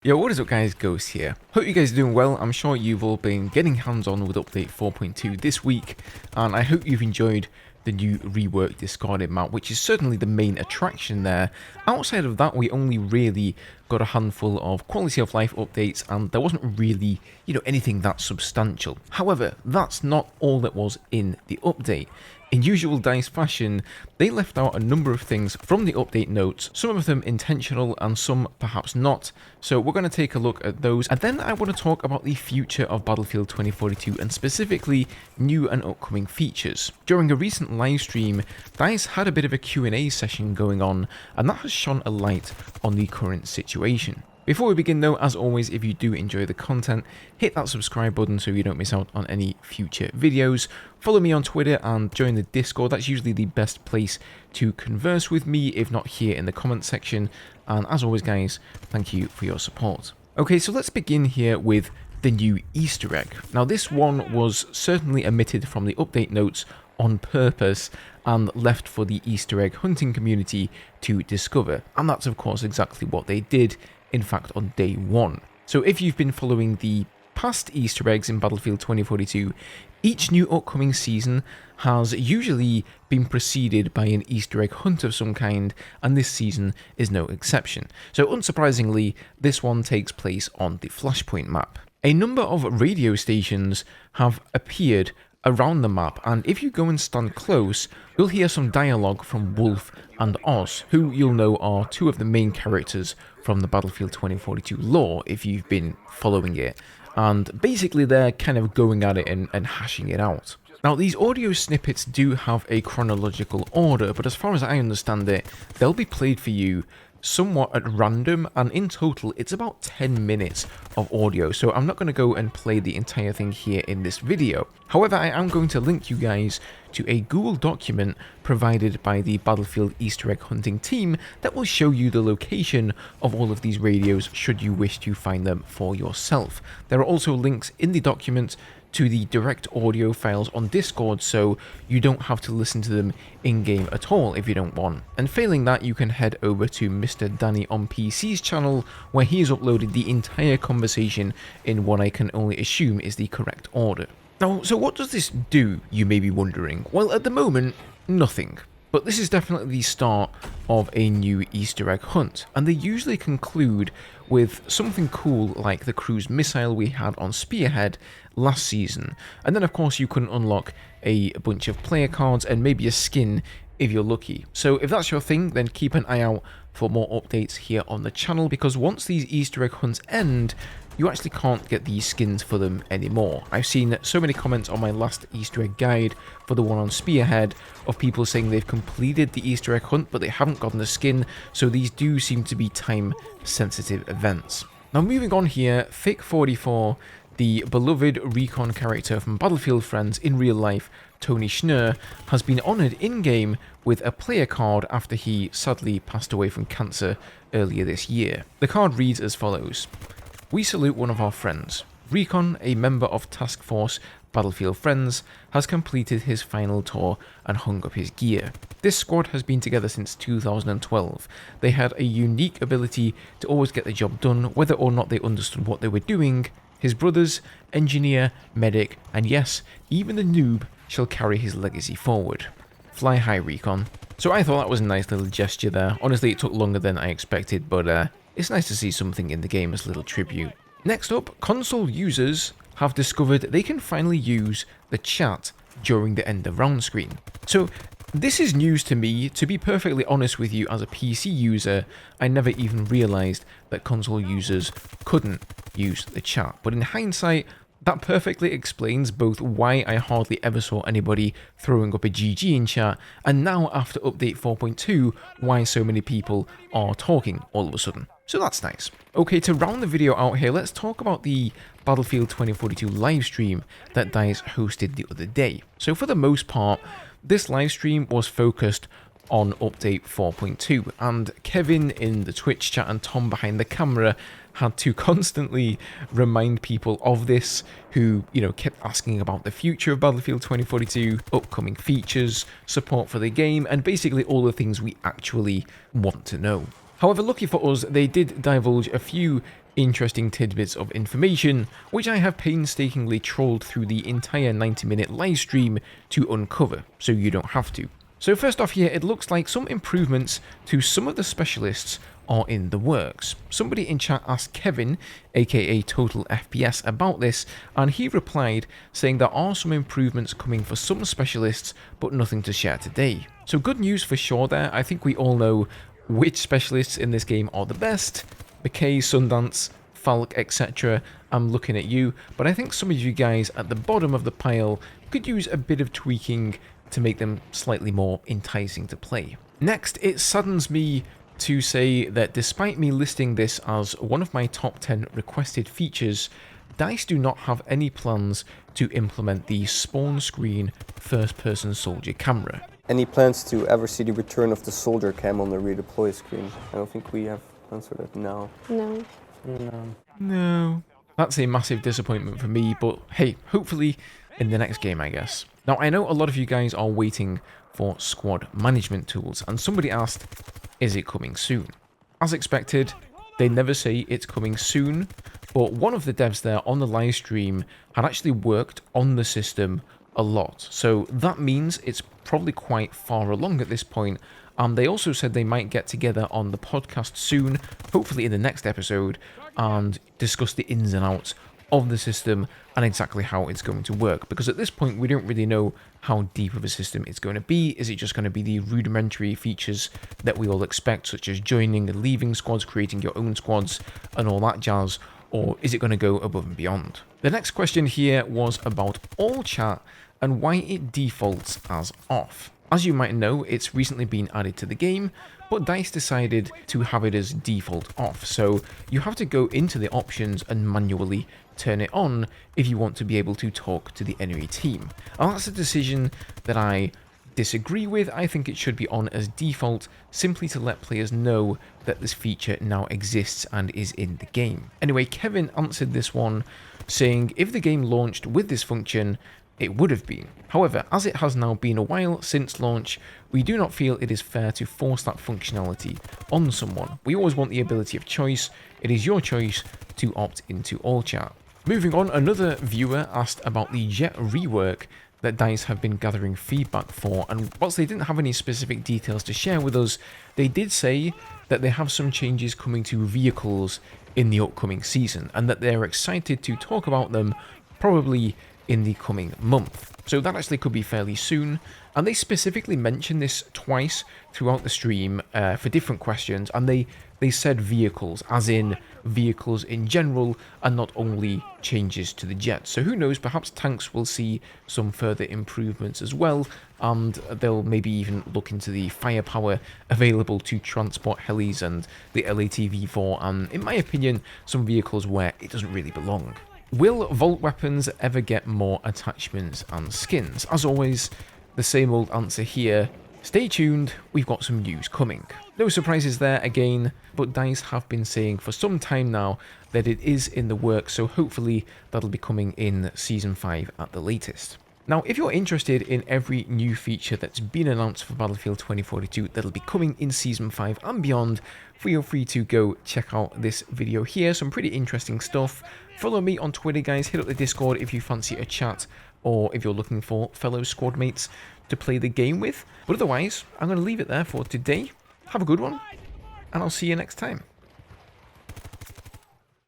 Yo, what is up guys, Ghost here. Hope you guys are doing well. I'm sure you've all been getting hands-on with update 4.2 this week, and I hope you've enjoyed the new rework discarded map, which is certainly the main attraction there. Outside of that, we only really got a handful of quality of life updates, and there wasn't really, anything that substantial. However, that's not all that was in the update. In usual DICE fashion, they left out a number of things from the update notes, some of them intentional and some perhaps not, so we're going to take a look at those, and then I want to talk about the future of Battlefield 2042 and specifically new and upcoming features. During a recent live stream, DICE had a bit of a Q&A session going on, and that has shone a light on the current situation. Before we begin though, as always, if you do enjoy the content, hit that subscribe button so you don't miss out on any future videos. Follow me on Twitter and join the Discord. That's usually the best place to converse with me, if not here in the comment section. And as always guys, thank you for your support. Okay, so let's begin here with the new Easter egg. Now this one was certainly omitted from the update notes on purpose and left for the Easter egg hunting community to discover. And that's of course exactly what they did, in fact, on day one. So if you've been following the past Easter eggs in Battlefield 2042, each new upcoming season has usually been preceded by an Easter egg hunt of some kind, and this season is no exception. So unsurprisingly, this one takes place on the Flashpoint map. A number of radio stations have appeared around the map, and if you go and stand close, you'll hear some dialogue from Wolf and Oz, who you'll know are two of the main characters from the Battlefield 2042 lore if you've been following it, and basically they're kind of going at it and hashing it out. Now these audio snippets do have a chronological order, but as far as I understand it, they'll be played for you somewhat at random, and in total it's about 10 minutes of audio, so I'm not going to go and play the entire thing here in this video. However, I am going to link you guys to a Google document provided by the Battlefield Easter egg hunting team that will show you the location of all of these radios should you wish to find them for yourself. There are also links in the document to the direct audio files on Discord, so you don't have to listen to them in-game at all if you don't want. And failing that, you can head over to Mr. Danny on PC's channel, where he has uploaded the entire conversation in what I can only assume is the correct order. Now, so what does this do, you may be wondering? Well, at the moment, nothing. But this is definitely the start of a new Easter egg hunt, and they usually conclude with something cool like the cruise missile we had on Spearhead last season, and then of course you can unlock a bunch of player cards and maybe a skin if you're lucky. So if that's your thing, then keep an eye out for more updates here on the channel, because once these Easter egg hunts end, you actually can't get these skins for them anymore. I've seen so many comments on my last Easter egg guide for the one on Spearhead of people saying they've completed the Easter egg hunt but they haven't gotten the skin, so these do seem to be time sensitive events. Now moving on here, Thick44, the beloved recon character from Battlefield friends in real life, Tony Schnur, has been honoured in-game with a player card after he sadly passed away from cancer earlier this year. The card reads as follows: "We salute one of our friends. Recon, a member of Task Force Battlefield Friends, has completed his final tour and hung up his gear. This squad has been together since 2012. They had a unique ability to always get the job done, whether or not they understood what they were doing. His brothers, engineer, medic, and yes, even the noob shall carry his legacy forward. Fly high, Recon." So I thought that was a nice little gesture there. Honestly, it took longer than I expected, but it's nice to see something in the game as a little tribute. Next up, console users have discovered they can finally use the chat during the end of round screen. So this is news to me. To be perfectly honest with you, as a PC user, I never even realized that console users couldn't use the chat. But in hindsight, that perfectly explains both why I hardly ever saw anybody throwing up a GG in chat, and now after update 4.2, why so many people are talking all of a sudden. So that's nice. Okay, to round the video out here, let's talk about the Battlefield 2042 livestream that DICE hosted the other day. So for the most part, this livestream was focused on update 4.2, and Kevin in the Twitch chat and Tom behind the camera had to constantly remind people of this, who, kept asking about the future of Battlefield 2042, upcoming features, support for the game, and basically all the things we actually want to know. However, lucky for us, they did divulge a few interesting tidbits of information, which I have painstakingly trawled through the entire 90-minute live stream to uncover, so you don't have to. So first off here, it looks like some improvements to some of the specialists are in the works. Somebody in chat asked Kevin, aka Total FPS, about this, and he replied saying there are some improvements coming for some specialists, but nothing to share today. So good news for sure there. I think we all know which specialists in this game are the best. McKay, Sundance, Falk, etc. I'm looking at you, but I think some of you guys at the bottom of the pile could use a bit of tweaking to make them slightly more enticing to play. Next, it saddens me to say that despite me listing this as one of my top 10 requested features, DICE do not have any plans to implement the spawn screen first-person soldier camera. Any plans to ever see the return of the soldier cam on the redeploy screen? I don't think we have answered that. No. No. No. That's a massive disappointment for me, but hey, hopefully in the next game, I guess. Now, I know a lot of you guys are waiting for squad management tools, and somebody asked, is it coming soon? As expected, they never say it's coming soon, but one of the devs there on the live stream had actually worked on the system a lot, so that means it's probably quite far along at this point. They also said they might get together on the podcast soon, hopefully in the next episode, and discuss the ins and outs of the system and exactly how it's going to work, because at this point we don't really know how deep of a system it's going to be. Is it just going to be the rudimentary features that we all expect, such as joining and leaving squads, creating your own squads and all that jazz, or is it going to go above and beyond? The next question here was about all chat and why it defaults as off. As you might know, it's recently been added to the game, but DICE decided to have it as default off, so you have to go into the options and manually turn it on if you want to be able to talk to the enemy team. And that's a decision that I disagree with. I think it should be on as default, simply to let players know that this feature now exists and is in the game. Anyway, Kevin answered this one saying if the game launched with this function, it would have been. However, as it has now been a while since launch, we do not feel it is fair to force that functionality on someone. We always want the ability of choice. It is your choice to opt into all chat. Moving on, another viewer asked about the jet rework that DICE have been gathering feedback for, and whilst they didn't have any specific details to share with us, they did say that they have some changes coming to vehicles in the upcoming season, and that they're excited to talk about them probably in the coming month. So that actually could be fairly soon, and they specifically mentioned this twice throughout the stream for different questions, and they said vehicles, as in vehicles in general, and not only changes to the jets. So who knows, perhaps tanks will see some further improvements as well, and they'll maybe even look into the firepower available to transport helis and the LATV-4, and in my opinion, some vehicles where it doesn't really belong. Will Vault weapons ever get more attachments and skins? As always, the same old answer here. Stay tuned, we've got some news coming. No surprises there again, but DICE have been saying for some time now that it is in the works, so hopefully that'll be coming in Season 5 at the latest. Now, if you're interested in every new feature that's been announced for Battlefield 2042 that'll be coming in Season 5 and beyond, feel free to go check out this video here. Some pretty interesting stuff. Follow me on Twitter, guys. Hit up the Discord if you fancy a chat, or if you're looking for fellow squad mates to play the game with. But otherwise, I'm going to leave it there for today. Have a good one, and I'll see you next time.